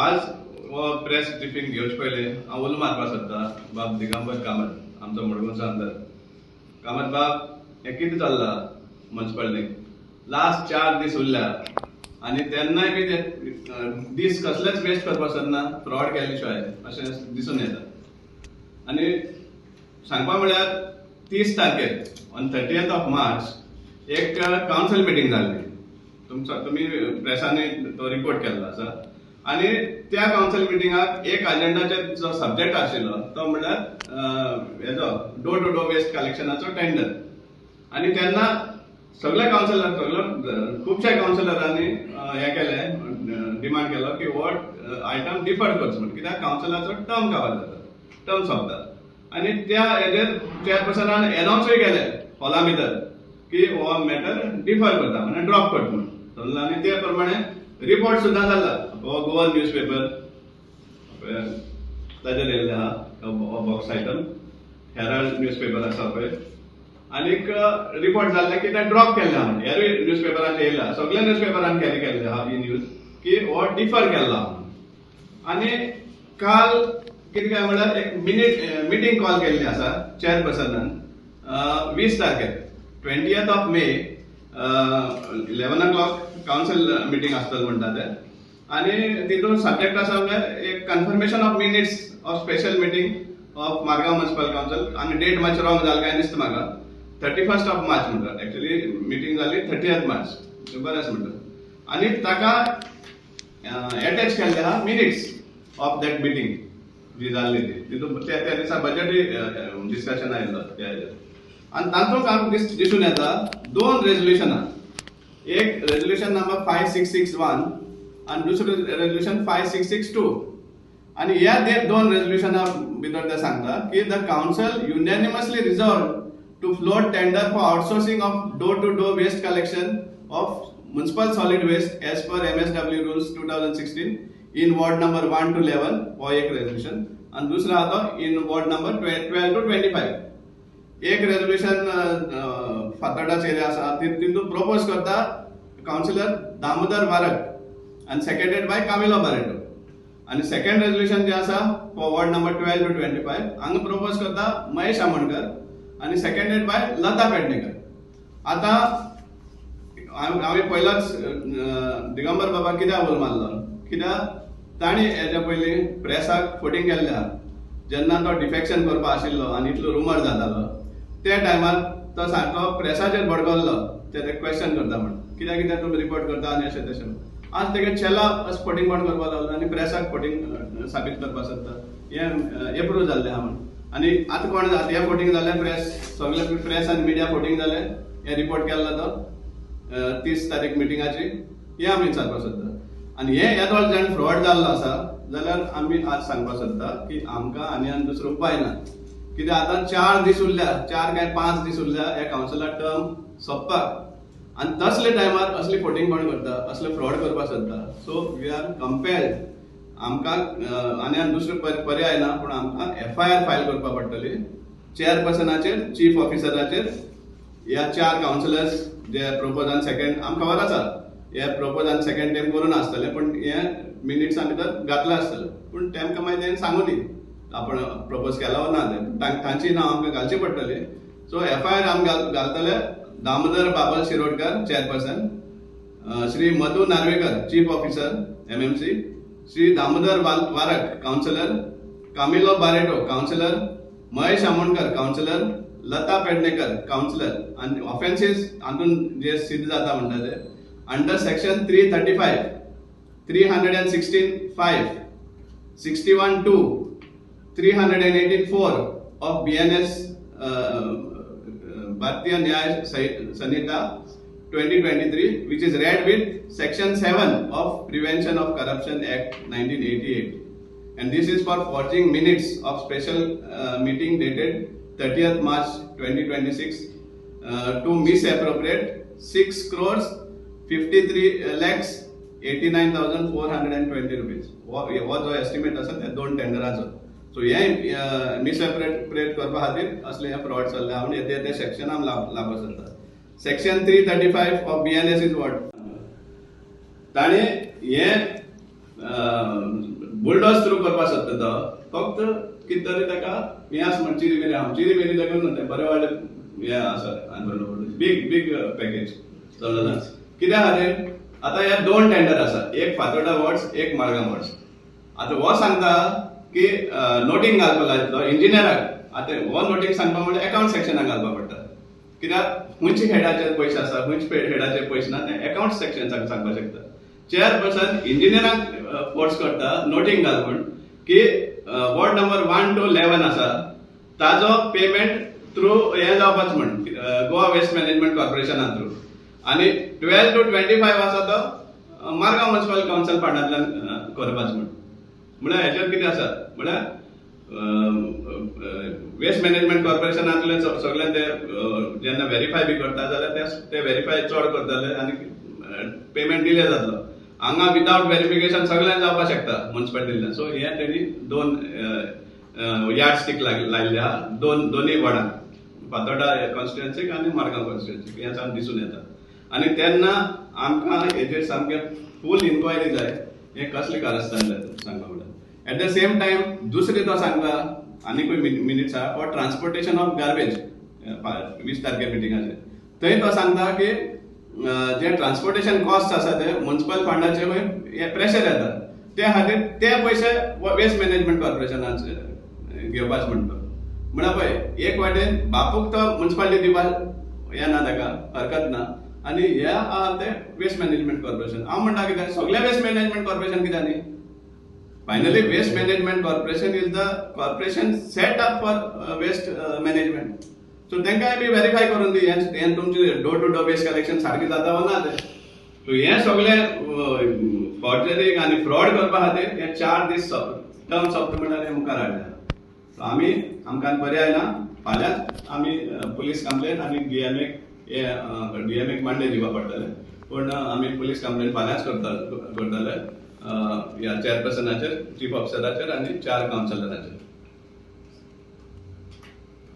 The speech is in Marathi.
आज प्रेस ब्रिफिंग घेवचे पयले हांव उलो मारपाक सोदता बाब दिगंबर कामत आमचो मडगांवचो आमदार कामत बाब हें कितें चल्लां म्युन्सिपालिटीक लास्ट 4 दीस उरल्या आनी तेन्नाय बी ते दीस कसलेच वेस्ट करपाक सोदना फ्रॉड केल्ले शिवाय अशें दिसून येता आनी सांगपा म्हळ्यार 30 तारखेक ऑन 30th ऑफ मार्च एक कावन्सिल मिटींग जाल्ली तुमी प्रेसांनी तो रिपोर्ट केल्लो आसा आनी त्या कावन्सिल मिटिंगाक एक अजेंडाचेर जो सब्जेक्ट आशिल्लो तो म्हळ्यार हेजो डोर टू डोर वेस्ट कलेक्शनाचो टेंडर आनी तेन्ना सगळे कावन्सिलर खुबशे कावन्सिलरांनी हें केलें डिमांड केलो की हो आयटम डिफर करचो म्हणून कित्याक कावन्सिलाचो टर्म कवर जाता टर्म सोंपता आनी त्या हेजेर चेअरपर्सनान एनाउन्सूय केलें हॉला भितर की हो मॅटर डिफर करता म्हणजे ड्रॉप करता म्हणून आनी ते प्रमाणे रिपोर्ट सुद्धा जाल्ला हो गोवन न्यूजपेपर ताजेर येयल्ले आहा बॉक्स आयटम हेराल्ड न्यूजपेपर आसा पळय आनीक रिपोर्ट जाल्ले की ते ड्रॉप केल्ले आहा म्हणून हेरूय न्यूजपेपराचेर येयला सगळ्या न्यूजपेपरान कॅरी केल्ले आहा ही न्यूज की हो डिफर केल्लो आहा आनी काल कितें काय म्हळ्यार एक मिटींग कॉल केल्ली आसा चेअरपर्सनान 20 तारखेक 20th of May 11 o'clock council meeting आसतली म्हणटा ते आनी तितून सब्जेक्ट आसा म्हळ्यार एक confirmation of minutes of special meeting of Margao municipal council आनी डेट मातशें रॉंग जालें काय दिसता म्हाका 31st ऑफ मार्च म्हणटा एक्चुअली मिटींग जाली 30th मार्च बरें आसा म्हणटा आनी ताका एटॅच केल्ले आहा मिनिट्स ऑफ दॅट मिटींग जी जाल्ली ती तितून त्या दिसा बजेटूय डिस्कशन आयिल्लो त्या हेजेर आनी तातूंत आमकां दिसून येता 2 रेजोल्युशनां एक रेजोल्युशन नंबर 5661 आणि दुसरें रेजोल्युशन 5662 आणि ह्या 2 रेजोल्युशना भितर ते सांगता की the council unanimously resolve to float tender for outsourcing of door to door waste collection of municipal solid waste as per MSW rules 2016 in ward number 1 to 11 हो एक रेजोल्युशन आणि दुसरा आता इन वॉर्ड नंबर 12 to 25 एक रेजोल्युशन फातोर्डाचेर आसा तितून प्रपोज करता काउन्सिलर दामोदर वारक आणि सेकेंडेड बाय कामिलो बारेटो आणि सेकंड रेजोल्युशन जे आसा फॉर वॉर्ड नंबर 12 to 25 हांगा प्रपोज करता महेश आमोणकर आणि सेकेंडेड बाय लता पेडणेकर आता हांवें पयलाच दिगंबर बाबा कित्याक उलो मारलो कित्याक ताणी हेच्या पयलीं प्रेसाक फोटींग केल्ले आहा जेन्ना तो डिफेक्शन करपा आशिल्लो आनी इतलो रुमर जातालो त्या टायमार तो सारको प्रेसाचेर भडकल्लो ते क्वेश्चन करता म्हण कित्याक तुमी रिपोर्ट करता आनी अशें तशें आज तेगे चेला फोटींग कोण करपा लागलो आनी प्रेसाक फोटींग साबीत करपा सोदता हें एप्रूव जाल्लें आहा म्हण आनी आतां कोण हें फोटींग जालें प्रेस सगळे प्रेस आनी मिडिया फोटींग जालें हें रिपोर्ट केल्लो तो 30 तारीख मिटिंगाची हें आमी विचारपाक सोदता आनी हें येदोळ जेन्ना फ्रॉड जाल्लो आसा जाल्यार आमी आज सांगपाक सोदता की आमकां आनी दुसरो उपाय ना कित्याक आतां 4 दीस उरल्या 4 काय 5 दीस उरल्या ह्या काउन्सिला टर्म सोंपपाक आनी तसले टायमार असली फोटींग कोण करता असले फ्रॉड करपाक सोदता सो वी आर कंपेल्ड आमकां आनी दुसरो पर्याय ना पूण आमकां FIR फायल करपा पडटली चेअरपर्सनाचेर चीफ ऑफिसराचेर ह्या 4 काउन्सिलर्स जे प्रपोजन सेकंड आमकां खबर आसा हे प्रपोजन सेकंड टाइम करून आसतले पण हे मिनिट्सां भितर घातलें आसतलें पूण तेमकां मागीर तेणी सांगूं दी आपण प्रपोज केला ना तांची नांव आमकां घालची पडटली सो FIR आमी घालतले Damodar Babal Shirodkar chairperson Shri Madhu Narvekar chief officer MMC Shri Damodar Varak councillor Camilo Barreto councillor Mahesh Amonkar councillor Lata Pednekar councillor आणि ऑफेन्सीस हातून जे सिद्ध जाता म्हणटा ते under section 335 316(5) 61(2) 318(4) of BNS Bharatiya Nyaya Sanhita 2023 which is read with section 7 of Prevention of Corruption Act 1988 and this is for forging minutes of special meeting dated 30th March 2026 to misappropriate 6 crores 53 lakhs 89,420 rupees हो जो एस्टिमेट आसा ते 2 टेंडराचो सो हे मिसएप्रोप्रिएट करपा खातीर असले हे फ्रॉड चल्ले आनी ते सेक्शनाक लागू जाता section 335 of BNS is what ताणे हे बुलडॉज थ्रू करपाक सोदता तो फक्त कितें तरी ताका हें आसा म्हण चिरी मेरी लागून ते बरे व्हडले हें आसा बिग पॅकेज चलना कित्या खातीर आतां हे 2 टेंडर आसा, एक फातोर्डा वॉर्ड्स, एक मारगांव वॉर्ड्स. आतां हो सांगता की नोटींग घालपाक लायतलो इंजिनियराक. आतां हो नोटींग सांगपाक म्हणल्यार अकाउंट सेक्शनाक घालपाक पडटा, कित्याक खंयचे हेडाचे पयशे आसा खंयचे हेडाचे पयशे ना ते अकाउंट सेक्शनाक सांगपाक शकता. चेअरपर्सन इंजिनियराक फोर्स करता नोटींग घाल म्हण की वॉर्ड नंबर 1 to 11 आसा ताजो पेमेंट थ्रू हें जावपाच म्हण गोवा वेस्ट मॅनेजमेंट कॉर्पोरेशना थ्रू, आनी 12 to 25 आसा तो मारगांव म्युनिसिपल काउन्सिल फंडांतल्यान करपाचो म्हण. म्हळ्यार हेचेर कितें आसा म्हळ्यार वेस्ट मॅनेजमेंट कॉर्पोरेशनांतले सगळे ते जेन्ना व्हेरीफाय बी करता जाल्यार ते व्हेरीफाय चड करतले आनी पेमेंट डिले जातलो. हांगा विदाउट व्हेरिफिकेशन सगळ्यांक जावपाक शकता म्युनिसिपालिटींतल्यान. सो हे तेणी 2 यार्ड स्टिक लायल्ले आहा दोनूय वॉर्डांक, फातोर्डा कॉन्स्टिट्युएन्सीक आनी मारगांव कॉन्स्टिट्युएन्सीक. हें सामकें दिसून येता आनी तेन्ना आमकां हेचेर सामकें फूल इन्क्वायरी जाय हें कसलें कारस्थान जाय सांगपाक म्हणल्यार. एट द सेम टायम दुसरी तो सांगता आनीकूय मिनिट्स आहा फॉर ट्रान्सपोर्टेशन ऑफ गार्बेज 20 तारखेर मिटिंगाचेर. थंय तो सांगता की जे ट्रान्सपोर्टेशन कॉस्ट आसा ते म्युनिसिपल फंडाचे प्रेशर येता त्या खातीर ते पयशे वेस्ट मॅनेजमेंट कॉर्पोरेशनाचे घेवपाचे म्हणटा. म्हळ्यार पळय एक वाटेन बापूक तो म्युनिसिपालिटी दिवपाक हें ना ताका हरकत ना आनी हे आहा ते वेस्ट मॅनेजमेंट कॉर्पोरेशन. हांव म्हणटा कितें सगळे वेस्ट मॅनेजमेंट कॉर्पोरेशन कित्याक न्ही. Finally waste management corporation is the corporation set up for waste management. So तांकांय बी व्हेरीफाय करून दी हें तुमचे door to door waste collection सारकें जाता वा ना ते. सो हें सगळें फॉर्जरीक आनी फ्रॉड करपा खातीर हे 4 दीस टर्म सोंपता म्हणल्यार हें मुखार हाडल्या. सो आमकां पर्याय ना. फाल्यांच आमी पुलीस कंप्लेंट आनी डीएमएक मांडे दिवपा पडटले, पूण आमी पुलीस कंप्लेंट फाल्यांच करतले ह्या चेअरपर्सनाचेर, चीफ ऑफिसराचेर आनी 4 कावन्सिलराचेर.